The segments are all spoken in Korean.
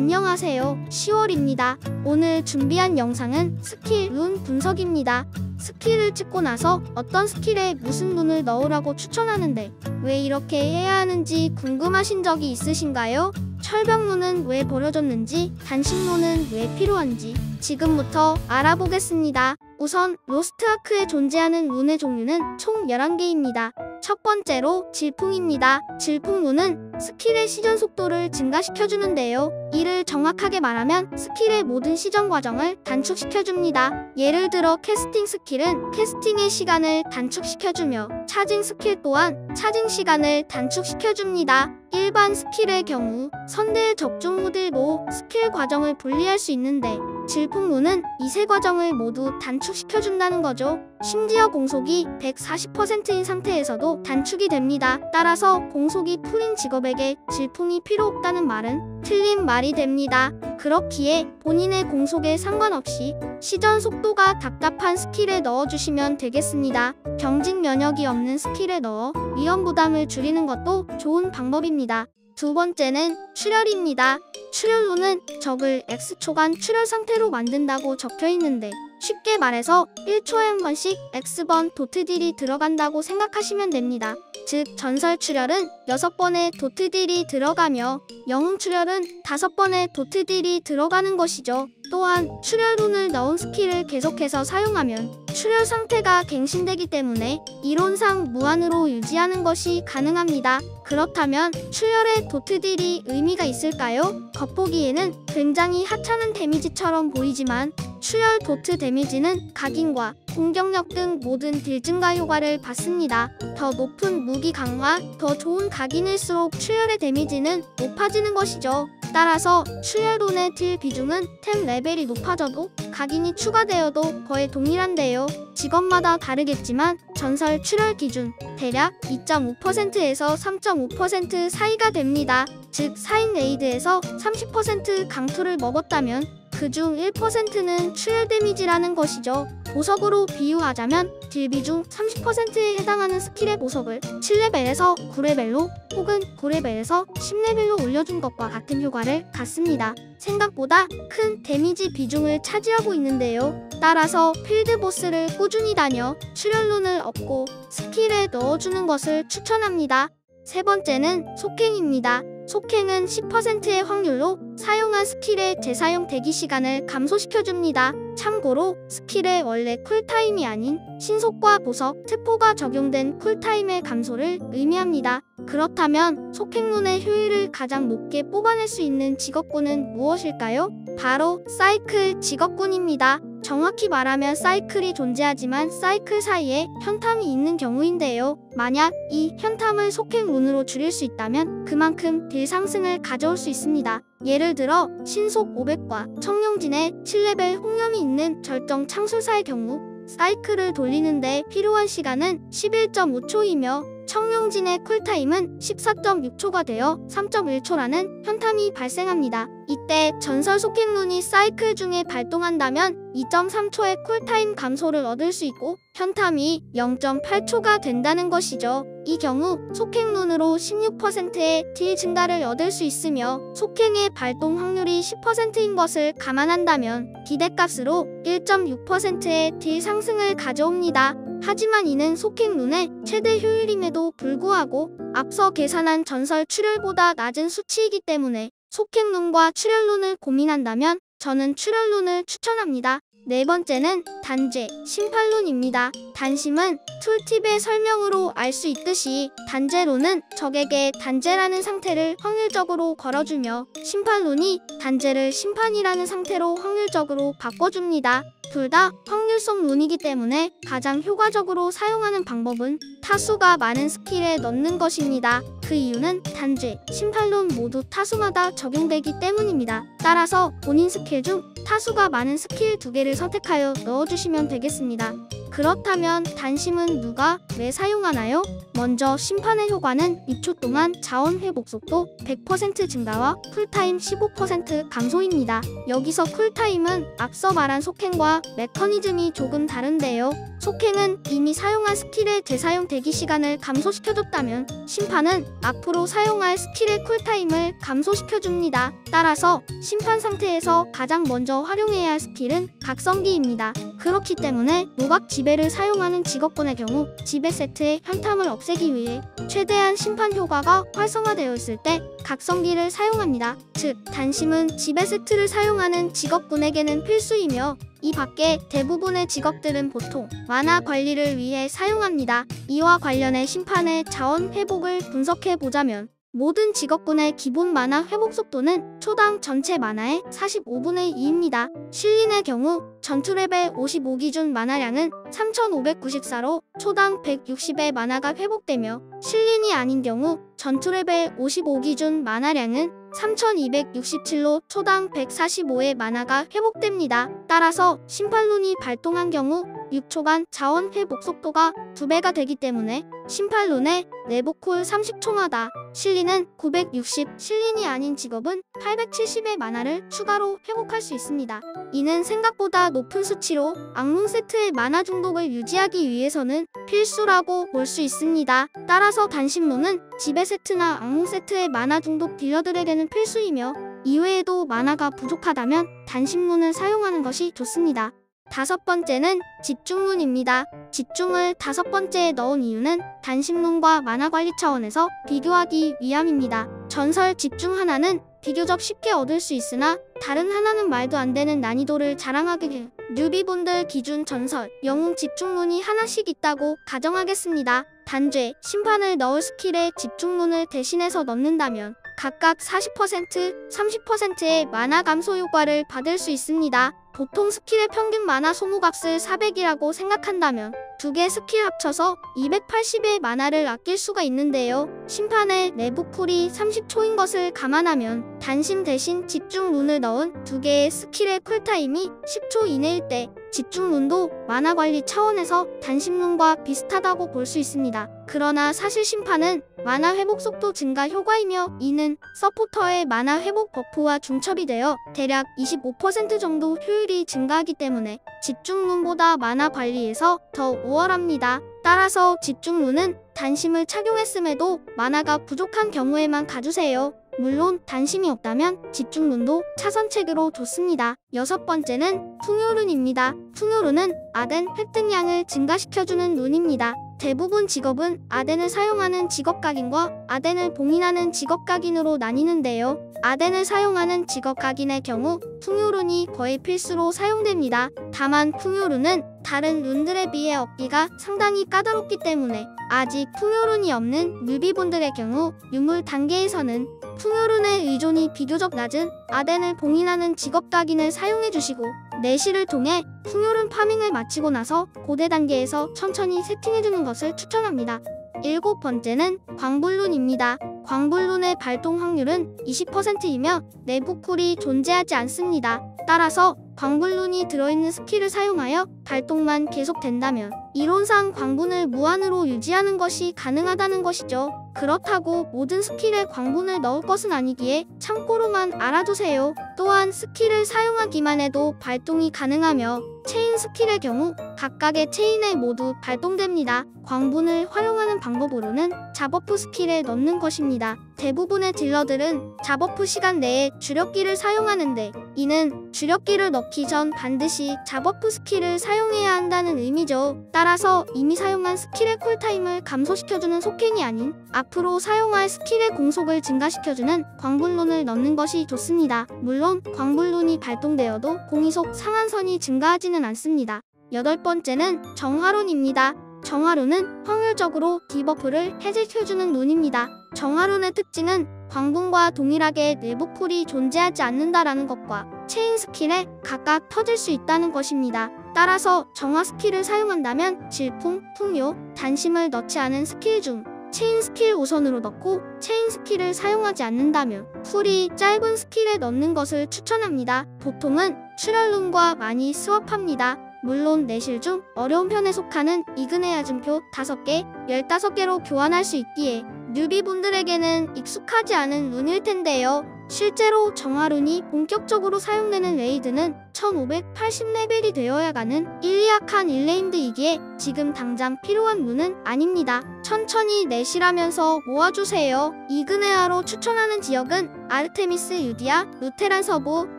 안녕하세요. 10월입니다. 오늘 준비한 영상은 스킬 룬 분석입니다. 스킬을 찍고 나서 어떤 스킬에 무슨 룬을 넣으라고 추천하는데 왜 이렇게 해야 하는지 궁금하신 적이 있으신가요? 철벽룬은 왜 버려졌는지, 단식룬은 왜 필요한지 지금부터 알아보겠습니다. 우선 로스트아크에 존재하는 룬의 종류는 총 11개입니다. 첫 번째로 질풍입니다. 질풍룬은 스킬의 시전 속도를 증가시켜주는데요. 이를 정확하게 말하면 스킬의 모든 시전 과정을 단축시켜줍니다. 예를 들어 캐스팅 스킬은 캐스팅의 시간을 단축시켜주며 차징 스킬 또한 차징 시간을 단축시켜줍니다. 일반 스킬의 경우 선대의 적중 후들도 스킬 과정을 분리할 수 있는데 질풍룬은 이 세 과정을 모두 단축시켜준다는 거죠. 심지어 공속이 140%인 상태에서도 단축이 됩니다. 따라서 공속이 풀인 직업에게 질풍이 필요 없다는 말은 틀린 말이 됩니다. 그렇기에 본인의 공속에 상관없이 시전 속도가 답답한 스킬에 넣어주시면 되겠습니다. 경직 면역이 없는 스킬에 넣어 위험 부담을 줄이는 것도 좋은 방법입니다. 두 번째는 출혈입니다. 출혈룬은 적을 X초간 출혈 상태로 만든다고 적혀있는데 쉽게 말해서 1초에 한 번씩 X번 도트 딜이 들어간다고 생각하시면 됩니다. 즉 전설 출혈은 6번의 도트 딜이 들어가며 영웅 출혈은 5번의 도트 딜이 들어가는 것이죠. 또한 출혈룬을 넣은 스킬을 계속해서 사용하면 출혈 상태가 갱신되기 때문에 이론상 무한으로 유지하는 것이 가능합니다. 그렇다면 출혈의 도트 딜이 의미가 있을까요? 겉보기에는 굉장히 하찮은 데미지처럼 보이지만 출혈 도트 데미지는 각인과 공격력 등 모든 딜 증가 효과를 받습니다. 더 높은 무기 강화, 더 좋은 각인일수록 출혈의 데미지는 높아지는 것이죠. 따라서 출혈룬의 딜 비중은 템 레벨이 높아져도 각인이 추가되어도 거의 동일한데요. 직업마다 다르겠지만 전설 출혈 기준 대략 2.5%에서 3.5% 사이가 됩니다. 즉 4인 레이드에서 30% 강투를 먹었다면 그중 1%는 출혈 데미지라는 것이죠. 보석으로 비유하자면 딜비 중 30%에 해당하는 스킬의 보석을 7레벨에서 9레벨로 혹은 9레벨에서 10레벨로 올려준 것과 같은 효과를 갖습니다. 생각보다 큰 데미지 비중을 차지하고 있는데요. 따라서 필드보스를 꾸준히 다녀 출혈룬을 얻고 스킬에 넣어주는 것을 추천합니다. 세 번째는 속행입니다. 속행은 10%의 확률로 사용한 스킬의 재사용 대기 시간을 감소시켜줍니다. 참고로 스킬의 원래 쿨타임이 아닌 신속과 보석, 특포가 적용된 쿨타임의 감소를 의미합니다. 그렇다면 속행룬의 효율을 가장 높게 뽑아낼 수 있는 직업군은 무엇일까요? 바로 사이클 직업군입니다. 정확히 말하면 사이클이 존재하지만 사이클 사이에 현탐이 있는 경우인데요. 만약 이 현탐을 속행룬으로 줄일 수 있다면 그만큼 딜 상승을 가져올 수 있습니다. 예를 들어 신속 500과 청룡진의 7레벨 홍염이 있는 절정 창술사의 경우 사이클을 돌리는데 필요한 시간은 11.5초이며 청룡진의 쿨타임은 14.6초가 되어 3.1초라는 현탐이 발생합니다. 이때 전설 속행룬이 사이클 중에 발동한다면 2.3초의 쿨타임 감소를 얻을 수 있고 현탐이 0.8초가 된다는 것이죠. 이 경우 속행룬으로 16%의 딜 증가를 얻을 수 있으며 속행의 발동 확률이 10%인 것을 감안한다면 기대값으로 1.6%의 딜 상승을 가져옵니다. 하지만 이는 속행룬의 최대 효율임에도 불구하고 앞서 계산한 전설 출혈보다 낮은 수치이기 때문에 속행룬과 출혈룬을 고민한다면 저는 출혈룬을 추천합니다. 네 번째는 단죄, 심판룬입니다. 단심은 툴팁의 설명으로 알 수 있듯이 단죄룬은 적에게 단죄라는 상태를 확률적으로 걸어주며 심판룬이 단죄를 심판이라는 상태로 확률적으로 바꿔줍니다. 둘 다 확률성 룬이기 때문에 가장 효과적으로 사용하는 방법은 타수가 많은 스킬에 넣는 것입니다. 그 이유는 단죄, 심판룬 모두 타수마다 적용되기 때문입니다. 따라서 본인 스킬 중 타수가 많은 스킬 2개를 선택하여 넣어주시면 되겠습니다. 그렇다면 단심은 누가 왜 사용하나요? 먼저 심판의 효과는 2초 동안 자원 회복 속도 100% 증가와 쿨타임 15% 감소입니다. 여기서 쿨타임은 앞서 말한 속행과 메커니즘이 조금 다른데요. 속행은 이미 사용한 스킬의 재사용 대기 시간을 감소시켜줬다면 심판은 앞으로 사용할 스킬의 쿨타임을 감소시켜줍니다. 따라서 심판 상태에서 가장 먼저 활용해야 할 스킬은 각성기입니다. 그렇기 때문에 노각 지배를 사용하는 직업군의 경우 지배 세트의 현탐을 없애기 위해 최대한 심판 효과가 활성화되어 있을 때 각성기를 사용합니다. 즉, 단심은 지배 세트를 사용하는 직업군에게는 필수이며 이 밖에 대부분의 직업들은 보통 만화 관리를 위해 사용합니다. 이와 관련해 심판의 자원 회복을 분석해보자면 모든 직업군의 기본 만화 회복 속도는 초당 전체 만화의 45분의 2입니다. 신린의 경우 전투 레벨 55 기준 만화량은 3594로 초당 160의 만화가 회복되며 신린이 아닌 경우 전투 레벨 55 기준 만화량은 3267로 초당 145의 만화가 회복됩니다. 따라서 심판룬이 발동한 경우 6초간 자원 회복 속도가 2배가 되기 때문에 심판룬의 내부 쿨 30초마다 신린은 960, 신린이 아닌 직업은 870의 만화를 추가로 회복할 수 있습니다. 이는 생각보다 높은 수치로 악몽 세트의 만화 중독을 유지하기 위해서는 필수라고 볼 수 있습니다. 따라서 단심론은 지배 세트나 악몽 세트의 만화 중독 딜러들에게는 필수이며 이외에도 만화가 부족하다면 단심론을 사용하는 것이 좋습니다. 다섯 번째는 집중룬입니다. 집중을 다섯 번째에 넣은 이유는 단심룬과 만화 관리 차원에서 비교하기 위함입니다. 전설 집중 하나는 비교적 쉽게 얻을 수 있으나 다른 하나는 말도 안 되는 난이도를 자랑하게 해요. 뉴비분들 기준 전설, 영웅 집중룬이 하나씩 있다고 가정하겠습니다. 단죄, 심판을 넣을 스킬에 집중룬을 대신해서 넣는다면 각각 40%, 30%의 만화 감소 효과를 받을 수 있습니다. 보통 스킬의 평균 만화 소모값을 400이라고 생각한다면 두 개 스킬 합쳐서 280의 만화를 아낄 수가 있는데요. 심판의 내부 쿨이 30초인 것을 감안하면 단심 대신 집중룬을 넣은 두 개의 스킬의 쿨타임이 10초 이내일 때 집중룬도 만화 관리 차원에서 단심룬과 비슷하다고 볼 수 있습니다. 그러나 사실 심판은 만화 회복 속도 증가 효과이며 이는 서포터의 만화 회복 버프와 중첩이 되어 대략 25% 정도 효율이 증가하기 때문에 집중룬보다 만화 관리에서 더 우월합니다. 따라서 집중룬은 단심을 착용했음에도 만화가 부족한 경우에만 가주세요. 물론 단심이 없다면 집중룬도 차선책으로 좋습니다. 여섯 번째는 풍요룬입니다. 풍요룬은 아덴 획득량을 증가시켜주는 룬입니다. 대부분 직업은 아덴을 사용하는 직업각인과 아덴을 봉인하는 직업각인으로 나뉘는데요. 아덴을 사용하는 직업각인의 경우 풍요룬이 거의 필수로 사용됩니다. 다만 풍요룬은 다른 룬들에 비해 얻기가 상당히 까다롭기 때문에 아직 풍요룬이 없는 뉴비분들의 경우 유물 단계에서는 풍요룬의 의존이 비교적 낮은 아덴을 봉인하는 직업각인을 사용해주시고 내실을 통해 풍요룬 파밍을 마치고 나서 고대 단계에서 천천히 세팅해주는 것을 추천합니다. 일곱 번째는 광불룬입니다. 광불룬의 발동 확률은 20%이며 내부 쿨이 존재하지 않습니다. 따라서 광불룬이 들어있는 스킬을 사용하여 발동만 계속된다면 이론상 광분을 무한으로 유지하는 것이 가능하다는 것이죠. 그렇다고 모든 스킬에 광분을 넣을 것은 아니기에 참고로만 알아두세요. 또한 스킬을 사용하기만 해도 발동이 가능하며 체인 스킬의 경우 각각의 체인에 모두 발동됩니다. 광분을 활용하는 방법으로는 잡버프 스킬에 넣는 것입니다. 대부분의 딜러들은 잡버프 시간 내에 주력기를 사용하는데 이는 주력기를 넣기 전 반드시 잡버프 스킬을 사용해야 한다는 의미죠. 따라서 이미 사용한 스킬의 쿨타임을 감소시켜주는 속행이 아닌 앞으로 사용할 스킬의 공속을 증가시켜주는 광분룬을 넣는 것이 좋습니다. 물론 광분룬이 발동되어도 공이속 상한선이 증가하지는 않습니다. 여덟 번째는 정화룬입니다. 정화룬은 확률적으로 디버프를 해제해주는 룬입니다. 정화룬의 특징은 광분과 동일하게 내부 쿨이 존재하지 않는다라는 것과 체인 스킬에 각각 터질 수 있다는 것입니다. 따라서 정화 스킬을 사용한다면 질풍, 풍요, 단심을 넣지 않은 스킬 중 체인 스킬 우선으로 넣고 체인 스킬을 사용하지 않는다면 쿨이 짧은 스킬에 넣는 것을 추천합니다. 보통은 출혈룬과 많이 스왑합니다. 물론 내실 중 어려운 편에 속하는 이근의 야증표 5개, 15개로 교환할 수 있기에 뉴비분들에게는 익숙하지 않은 룬일 텐데요. 실제로 정화룬이 본격적으로 사용되는 레이드는 1580레벨이 되어야 가는 일리아칸 일레인드이기에 지금 당장 필요한 룬은 아닙니다. 천천히 내실하면서 모아주세요. 이그네아로 추천하는 지역은 아르테미스 유디아, 루테란 서부,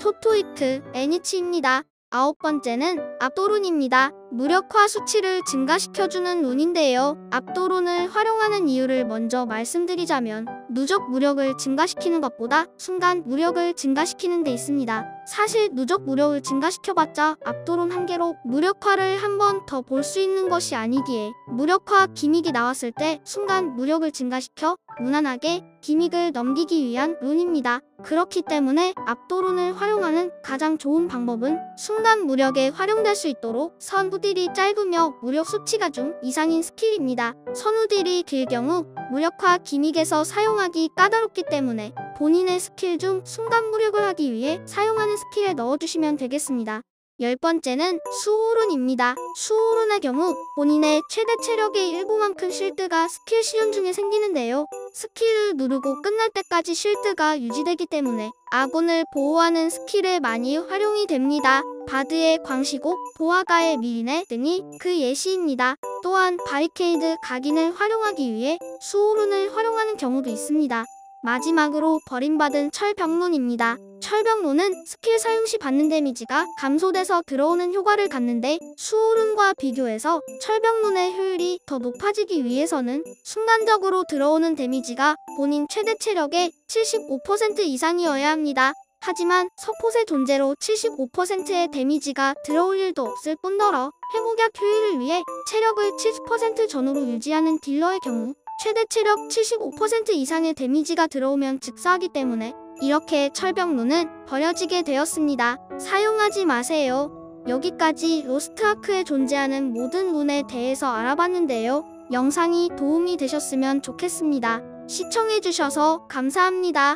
토토이크, 애니치입니다. 9번째는 압도룬입니다. 무력화 수치를 증가시켜주는 룬인데요. 압도룬을 활용하는 이유를 먼저 말씀드리자면 누적 무력을 증가시키는 것보다 순간 무력을 증가시키는 데 있습니다. 사실 누적 무력을 증가시켜봤자 압도룬 한 개로 무력화를 한 번 더 볼 수 있는 것이 아니기에 무력화 기믹이 나왔을 때 순간 무력을 증가시켜 무난하게 기믹을 넘기기 위한 룬입니다. 그렇기 때문에 압도룬을 활용하는 가장 좋은 방법은 순간 무력에 활용될 수 있도록 선후딜이 짧으며 무력 수치가 좀 이상인 스킬입니다. 선후딜이 길 경우 무력화 기믹에서 사용하기 까다롭기 때문에 본인의 스킬 중 순간 무력을 하기 위해 사용하는 스킬에 넣어주시면 되겠습니다. 10번째는 수호룬입니다. 수호룬의 경우 본인의 최대 체력의 일부만큼 실드가 스킬 시연 중에 생기는데요. 스킬을 누르고 끝날 때까지 실드가 유지되기 때문에 아군을 보호하는 스킬에 많이 활용이 됩니다. 바드의 광시곡, 보아가의 미리네 등이 그 예시입니다. 또한 바리케이드 각인을 활용하기 위해 수호룬을 활용하는 경우도 있습니다. 마지막으로 버림받은 철벽룬입니다. 철벽룬은 스킬 사용 시 받는 데미지가 감소돼서 들어오는 효과를 갖는데 수호룬과 비교해서 철벽룬의 효율이 더 높아지기 위해서는 순간적으로 들어오는 데미지가 본인 최대 체력의 75% 이상이어야 합니다. 하지만 서폿의 존재로 75%의 데미지가 들어올 일도 없을 뿐더러 회복약 효율을 위해 체력을 70% 전후로 유지하는 딜러의 경우 최대 체력 75% 이상의 데미지가 들어오면 즉사하기 때문에 이렇게 철벽룬은 버려지게 되었습니다. 사용하지 마세요. 여기까지 로스트아크에 존재하는 모든 룬에 대해서 알아봤는데요. 영상이 도움이 되셨으면 좋겠습니다. 시청해주셔서 감사합니다.